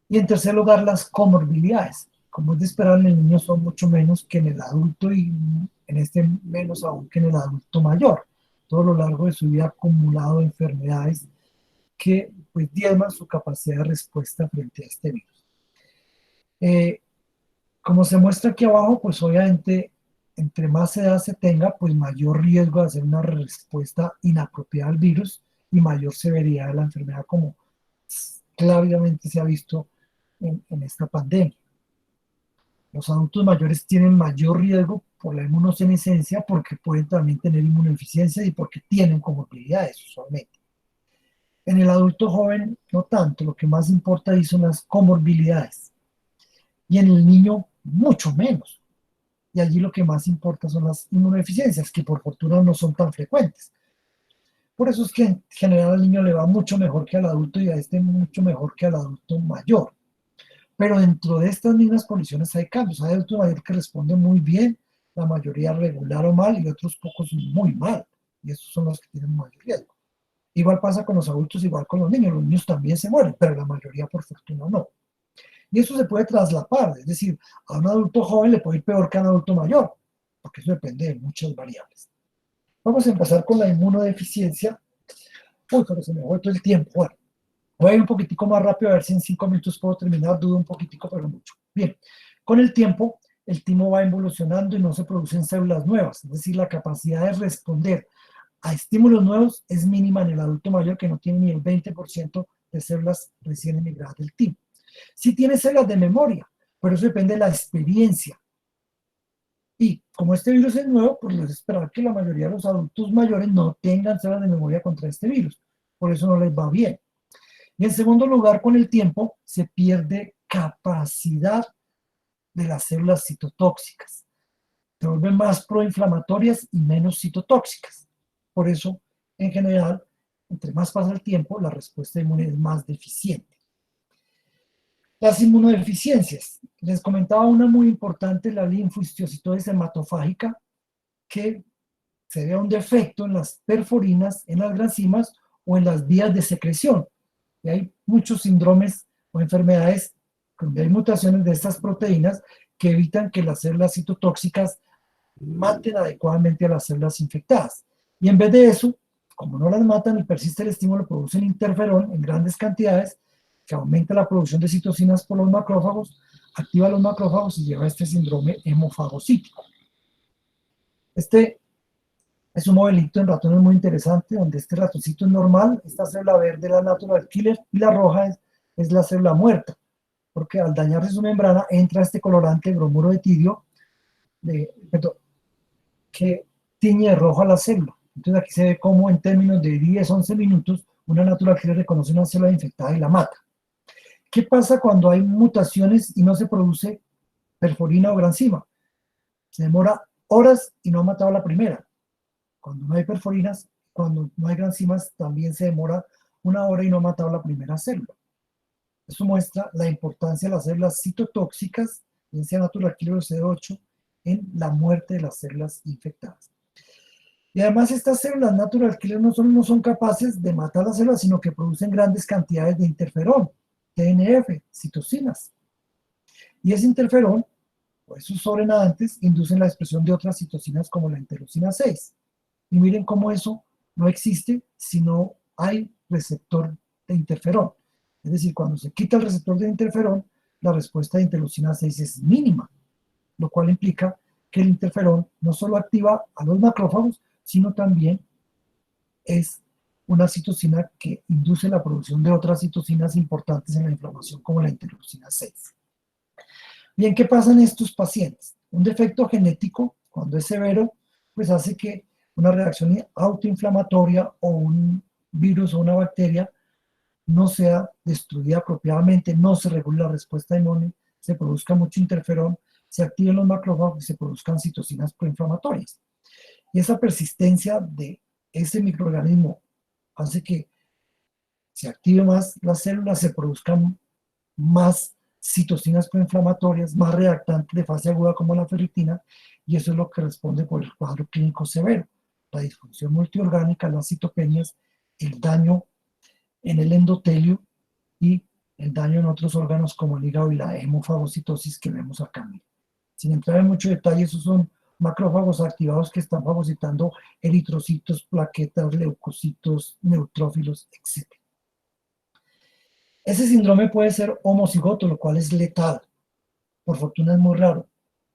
Y en tercer lugar, las comorbilidades. Como es de esperar, en el niño son mucho menos que en el adulto y en este menos aún que en el adulto mayor. Todo lo largo de su vida acumulado enfermedades que pues diezman su capacidad de respuesta frente a este virus. Como se muestra aquí abajo, pues obviamente entre más edad se tenga, pues mayor riesgo de hacer una respuesta inapropiada al virus y mayor severidad de la enfermedad, como claramente se ha visto en esta pandemia. Los adultos mayores tienen mayor riesgo por la inmunosenescencia porque pueden también tener inmunodeficiencia y porque tienen comorbilidades usualmente. En el adulto joven no tanto, lo que más importa ahí son las comorbilidades. Y en el niño mucho menos. Y allí lo que más importa son las inmunodeficiencias, que por fortuna no son tan frecuentes. Por eso es que en general al niño le va mucho mejor que al adulto y a este mucho mejor que al adulto mayor. Pero dentro de estas mismas condiciones hay cambios. Hay adultos mayores que responden muy bien, la mayoría regular o mal, y otros pocos muy mal. Y estos son los que tienen mayor riesgo. Igual pasa con los adultos, igual con los niños. Los niños también se mueren, pero la mayoría por fortuna no. Y eso se puede traslapar, es decir, a un adulto joven le puede ir peor que a un adulto mayor, porque eso depende de muchas variables. Vamos a empezar con la inmunodeficiencia. Uy, pero se me ha vuelto el tiempo. Bueno, voy a ir un poquitico más rápido, a ver si en 5 minutos puedo terminar, dudo un poquitico, pero mucho. Bien, con el tiempo, el timo va evolucionando y no se producen células nuevas, es decir, la capacidad de responder a estímulos nuevos es mínima en el adulto mayor, que no tiene ni el 20% de células recién emigradas del timo. Sí tiene células de memoria, pero eso depende de la experiencia. Y como este virus es nuevo, pues es esperar que la mayoría de los adultos mayores no tengan células de memoria contra este virus. Por eso no les va bien. Y en segundo lugar, con el tiempo se pierde capacidad de las células citotóxicas. Se vuelven más proinflamatorias y menos citotóxicas. Por eso, en general, entre más pasa el tiempo, la respuesta inmune es más deficiente. Las inmunodeficiencias. Les comentaba una muy importante, la linfohistiocytosis hematofágica, que se ve un defecto en las perforinas, en las granzimas o en las vías de secreción. Y hay muchos síndromes o enfermedades donde hay mutaciones de estas proteínas que evitan que las células citotóxicas maten adecuadamente a las células infectadas. Y en vez de eso, como no las matan y persiste el estímulo, producen interferón en grandes cantidades que aumenta la producción de citocinas por los macrófagos, activa los macrófagos y lleva a este síndrome hemofagocítico. Este es un modelito en ratones muy interesante, donde este ratoncito es normal, esta célula verde es la natural killer y la roja es la célula muerta, porque al dañarse su membrana entra este colorante bromuro de tidio que tiñe de rojo a la célula. Entonces aquí se ve cómo en términos de 10-11 minutos una natural killer reconoce una célula infectada y la mata. ¿Qué pasa cuando hay mutaciones y no se produce perforina o granzima? Se demora horas y no ha matado a la primera. Cuando no hay perforinas, cuando no hay granzimas, también se demora 1 hora y no ha matado a la primera célula. Eso muestra la importancia de las células citotóxicas, bien sea natural killer o CD8, en la muerte de las células infectadas. Y además estas células natural killer no son capaces de matar las células, sino que producen grandes cantidades de interferón, TNF, citocinas. Y ese interferón, o esos sobrenadantes, inducen la expresión de otras citocinas como la interleucina 6. Y miren cómo eso no existe si no hay receptor de interferón. Es decir, cuando se quita el receptor de interferón, la respuesta de interleucina 6 es mínima, lo cual implica que el interferón no solo activa a los macrófagos, sino también es una citocina que induce la producción de otras citocinas importantes en la inflamación, como la interleucina 6. Bien, ¿qué pasa en estos pacientes? Un defecto genético, cuando es severo, pues hace que una reacción autoinflamatoria o un virus o una bacteria no sea destruida apropiadamente, no se regule la respuesta inmune, se produzca mucho interferón, se activen los macrófagos y se produzcan citocinas proinflamatorias. Y esa persistencia de ese microorganismo hace que se active más las células, se produzcan más citocinas proinflamatorias, más reactantes de fase aguda como la ferritina, y eso es lo que responde por el cuadro clínico severo, la disfunción multiorgánica, las citopenias, el daño en el endotelio y el daño en otros órganos como el hígado y la hemofagocitosis que vemos acá. Sin entrar en mucho detalle, esos son macrófagos activados que están fagocitando eritrocitos, plaquetas, leucocitos, neutrófilos, etc. Ese síndrome puede ser homocigoto, lo cual es letal. Por fortuna es muy raro.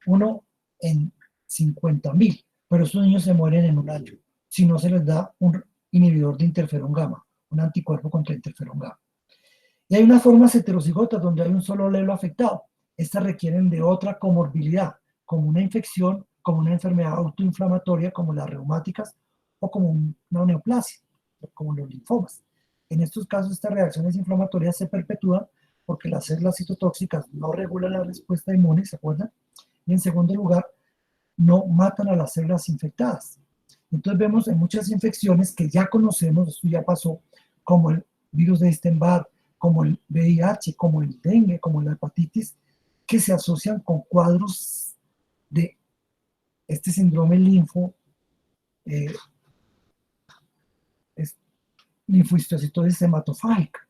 1 en 50.000, pero estos niños se mueren en 1 año si no se les da un inhibidor de interferón gamma, un anticuerpo contra interferón gamma. Y hay unas formas heterocigotas donde hay un solo alelo afectado. Estas requieren de otra comorbilidad, como una infección, como una enfermedad autoinflamatoria, como las reumáticas, o como una neoplasia, como los linfomas. En estos casos, estas reacciones inflamatorias se perpetúan porque las células citotóxicas no regulan la respuesta inmune, ¿se acuerdan? Y en segundo lugar, no matan a las células infectadas. Entonces vemos en muchas infecciones que ya conocemos, esto ya pasó, como el virus de Epstein-Barr, como el VIH, como el dengue, como la hepatitis, que se asocian con cuadros de este síndrome eh, linfohistiocytosis hematofágica,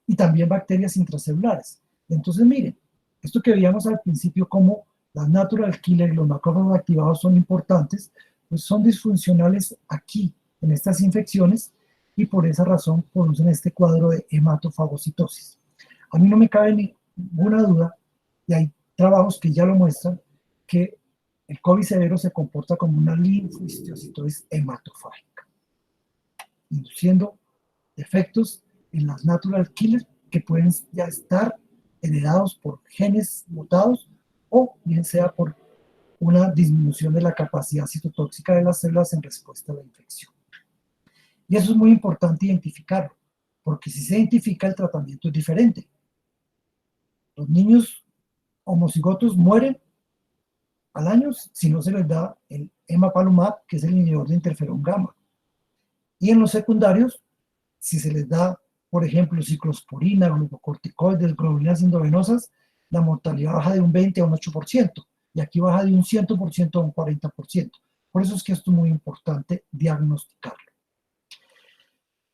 y también bacterias intracelulares. Entonces, miren, esto que veíamos al principio como las natural killer y los macrófagos activados son importantes, pues son disfuncionales aquí, en estas infecciones, y por esa razón producen este cuadro de hematofagocitosis. A mí no me cabe ninguna duda, y hay trabajos que ya lo muestran, que el COVID severo se comporta como una linfohistiocytosis hematofágica, induciendo efectos en las natural killers que pueden ya estar heredados por genes mutados o bien sea por una disminución de la capacidad citotóxica de las células en respuesta a la infección. Y eso es muy importante identificarlo, porque si se identifica el tratamiento es diferente. Los niños homocigotos mueren al año si no se les da el emapalumab, que es el inhibidor de interferón gamma. Y en los secundarios, si se les da, por ejemplo, ciclosporina, glucocorticoides, globulinas endovenosas, la mortalidad baja de un 20 a un 8%, y aquí baja de un 100% a un 40%. Por eso es que esto es muy importante diagnosticarlo.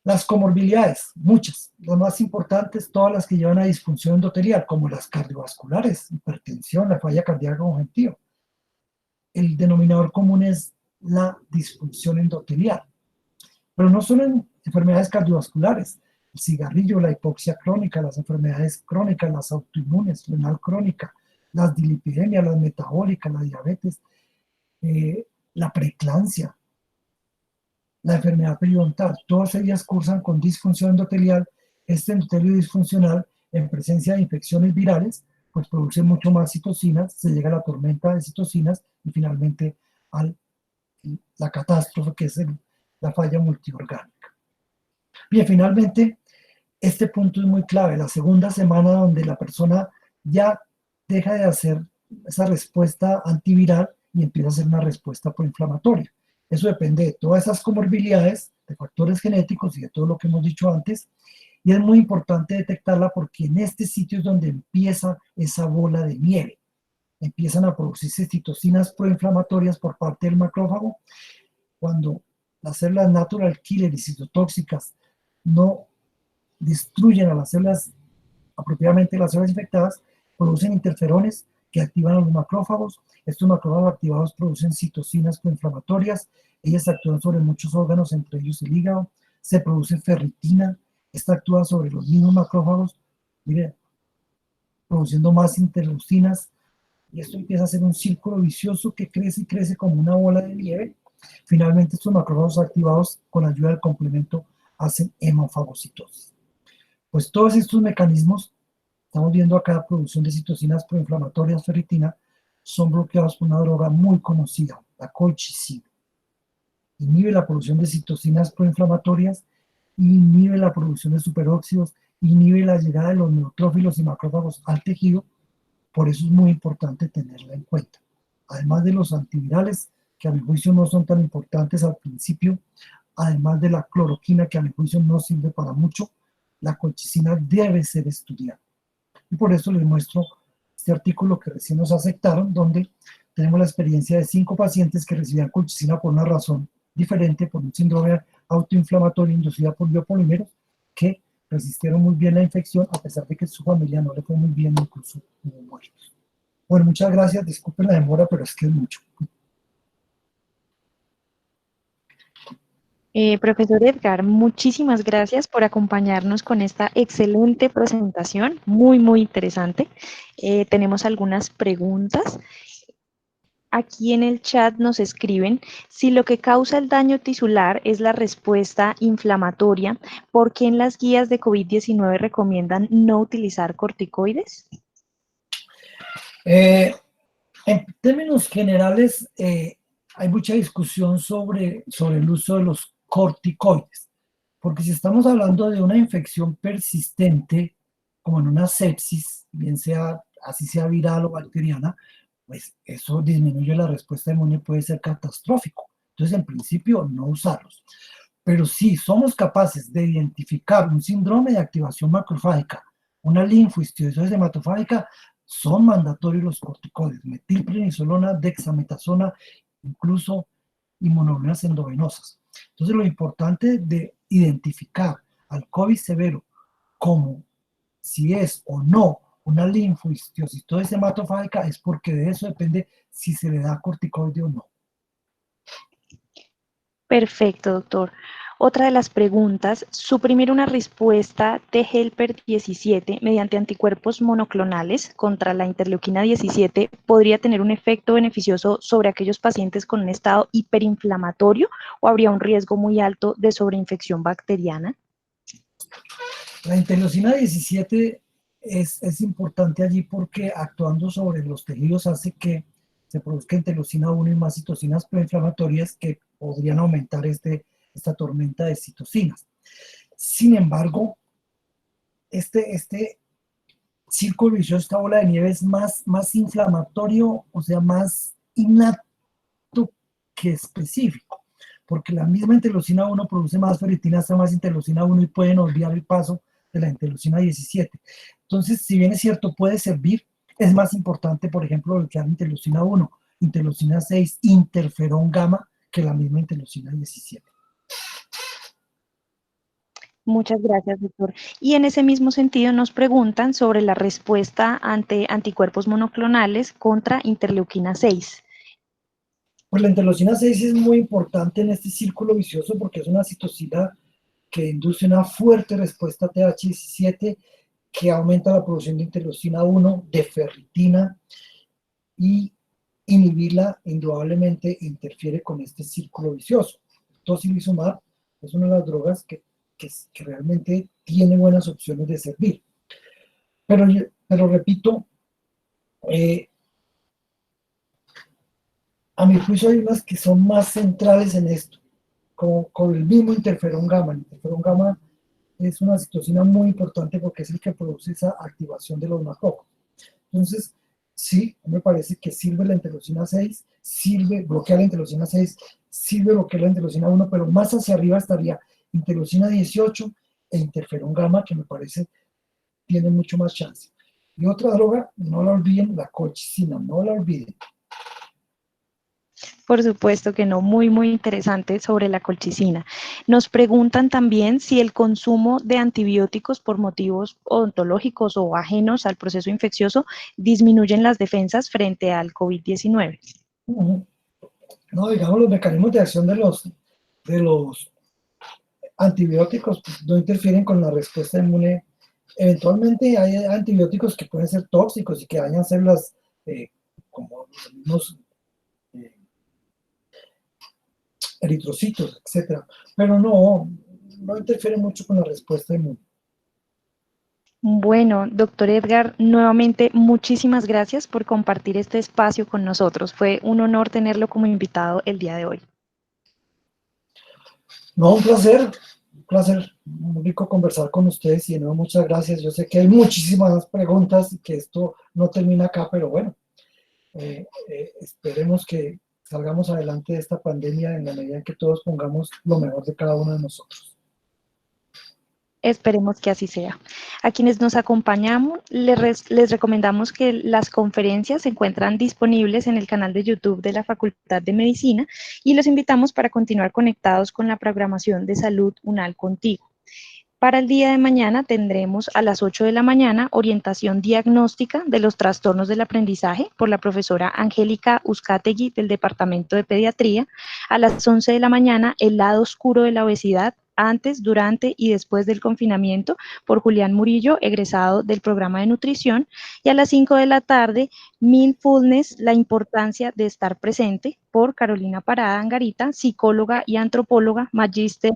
Las comorbilidades, muchas. Las más importantes, todas las que llevan a disfunción endotelial, como las cardiovasculares, hipertensión, la falla cardíaca congestiva. El denominador común es la disfunción endotelial. Pero no solo en enfermedades cardiovasculares, el cigarrillo, la hipoxia crónica, las enfermedades crónicas, las autoinmunes, renal crónica, las dilipidemias, las metabólicas, la diabetes, la preeclampsia, la enfermedad periodontal, todas ellas cursan con disfunción endotelial. Este endotelio disfuncional, en presencia de infecciones virales, pues produce mucho más citocinas, se llega a la tormenta de citocinas y finalmente a la catástrofe, que es la falla multiorgánica. Bien, finalmente, este punto es muy clave, la segunda semana donde la persona ya deja de hacer esa respuesta antiviral y empieza a hacer una respuesta proinflamatoria. Eso depende de todas esas comorbilidades, de factores genéticos y de todo lo que hemos dicho antes, y es muy importante detectarla porque en este sitio es donde empieza esa bola de nieve. Empiezan a producirse citocinas proinflamatorias por parte del macrófago. Cuando las células natural killer y citotóxicas no destruyen a las células, apropiadamente las células infectadas, producen interferones que activan a los macrófagos. Estos macrófagos activados producen citocinas proinflamatorias. Ellas actúan sobre muchos órganos, entre ellos el hígado. Se produce ferritina. Esta actúa sobre los mismos macrófagos, mire, produciendo más interleucinas. Y esto empieza a ser un círculo vicioso que crece y crece como una bola de nieve. Finalmente, estos macrófagos activados con ayuda del complemento hacen hemofagocitosis. Pues todos estos mecanismos, estamos viendo acá producción de citocinas proinflamatorias, ferritina, son bloqueados por una droga muy conocida, la colchicina. Inhibe la producción de citocinas proinflamatorias, inhibe la producción de superóxidos, inhibe la llegada de los neutrófilos y macrófagos al tejido. Por eso es muy importante tenerla en cuenta. Además de los antivirales, que a mi juicio no son tan importantes al principio, además de la cloroquina, que a mi juicio no sirve para mucho, la colchicina debe ser estudiada. Y por eso les muestro este artículo que recién nos aceptaron, donde tenemos la experiencia de 5 pacientes que recibían colchicina por una razón diferente, por un síndrome autoinflamatorio inducido por biopolímeros, que resistieron muy bien la infección, a pesar de que su familia no le fue muy bien, incluso hubo muertos. Bueno, muchas gracias, disculpen la demora, pero es que es mucho. Profesor Edgar, muchísimas gracias por acompañarnos con esta excelente presentación, muy, muy interesante. Tenemos algunas preguntas. Aquí en el chat nos escriben, si lo que causa el daño tisular es la respuesta inflamatoria, ¿por qué en las guías de COVID-19 recomiendan no utilizar corticoides? En términos generales, hay mucha discusión sobre el uso de los corticoides, porque si estamos hablando de una infección persistente, como en una sepsis, bien sea, así sea viral o bacteriana, pues eso disminuye la respuesta inmune y puede ser catastrófico. Entonces, en principio, no usarlos. Pero si somos capaces de identificar un síndrome de activación macrofágica, una linfohistiosis hematofágica, son mandatorios los corticoides, metilprednisolona, dexametasona, incluso inmunoglobulinas endovenosas. Entonces, lo importante de identificar al COVID severo como si es o no una linfohistiosis hematofágica es porque de eso depende si se le da corticoide o no. Perfecto, doctor. Otra de las preguntas, suprimir una respuesta de helper 17 mediante anticuerpos monoclonales contra la interleuquina 17 podría tener un efecto beneficioso sobre aquellos pacientes con un estado hiperinflamatorio o habría un riesgo muy alto de sobreinfección bacteriana. La interleucina 17 es importante allí porque actuando sobre los tejidos hace que se produzca interleucina 1 y más citocinas proinflamatorias que podrían aumentar esta tormenta de citocinas. Sin embargo, este círculo vicioso, esta bola de nieve es más inflamatorio, o sea, más innato que específico, porque la misma interleucina 1 produce más ferritina, más interleucina 1 y pueden olvidar el paso de la interleucina 17. Entonces, si bien es cierto, puede servir, es más importante, por ejemplo, bloquear interleucina 1, interleucina 6, interferón gamma, que la misma interleucina 17. Muchas gracias, doctor. Y en ese mismo sentido nos preguntan sobre la respuesta ante anticuerpos monoclonales contra interleuquina 6. Pues la interleucina 6 es muy importante en este círculo vicioso porque es una citocina que induce una fuerte respuesta a TH17 que aumenta la producción de interleucina 1, de ferritina, y inhibirla indudablemente interfiere con este círculo vicioso. Tocilizumab es una de las drogas que realmente tiene buenas opciones de servir. Pero repito, a mi juicio hay unas que son más centrales en esto, con el mismo interferón gamma. El interferón gamma es una citocina muy importante porque es el que produce esa activación de los macrófagos. Entonces, sí, me parece que sirve la interleucina 6, sirve bloquear la interleucina 6, sirve bloquear la interleucina 1, pero más hacia arriba estaría interleucina 18 e interferón gamma, que me parece tiene mucho más chance. Y otra droga, no la olviden, la colchicina, no la olviden. Por supuesto que no, muy, muy interesante sobre la colchicina. Nos preguntan también si el consumo de antibióticos por motivos odontológicos o ajenos al proceso infeccioso disminuyen las defensas frente al COVID-19. No, digamos, los mecanismos de acción de los antibióticos pues, no interfieren con la respuesta inmune. Eventualmente hay antibióticos que pueden ser tóxicos y que dañan células como los mismos eritrocitos, etcétera, pero no interfiere mucho con la respuesta inmune. Bueno, doctor Edgar, nuevamente muchísimas gracias por compartir este espacio con nosotros. Fue un honor tenerlo como invitado el día de hoy. No, un placer, muy rico conversar con ustedes y de nuevo muchas gracias. Yo sé que hay muchísimas preguntas y que esto no termina acá, pero bueno, esperemos que salgamos adelante de esta pandemia en la medida en que todos pongamos lo mejor de cada uno de nosotros. Esperemos que así sea. A quienes nos acompañamos, les recomendamos que las conferencias se encuentran disponibles en el canal de YouTube de la Facultad de Medicina y los invitamos para continuar conectados con la programación de Salud UNAL Contigo. Para el día de mañana tendremos a las 8 de la mañana orientación diagnóstica de los trastornos del aprendizaje por la profesora Angélica Uzcategui del Departamento de Pediatría. A las 11 de la mañana el lado oscuro de la obesidad antes, durante y después del confinamiento por Julián Murillo, egresado del programa de nutrición. Y a las 5 de la tarde, Mindfulness, la importancia de estar presente por Carolina Parada Angarita, psicóloga y antropóloga, magíster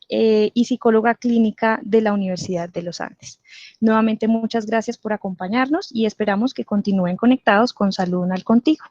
y psicóloga clínica de la Universidad de los Andes. Nuevamente, muchas gracias por acompañarnos y esperamos que continúen conectados con Salud UNAL Contigo.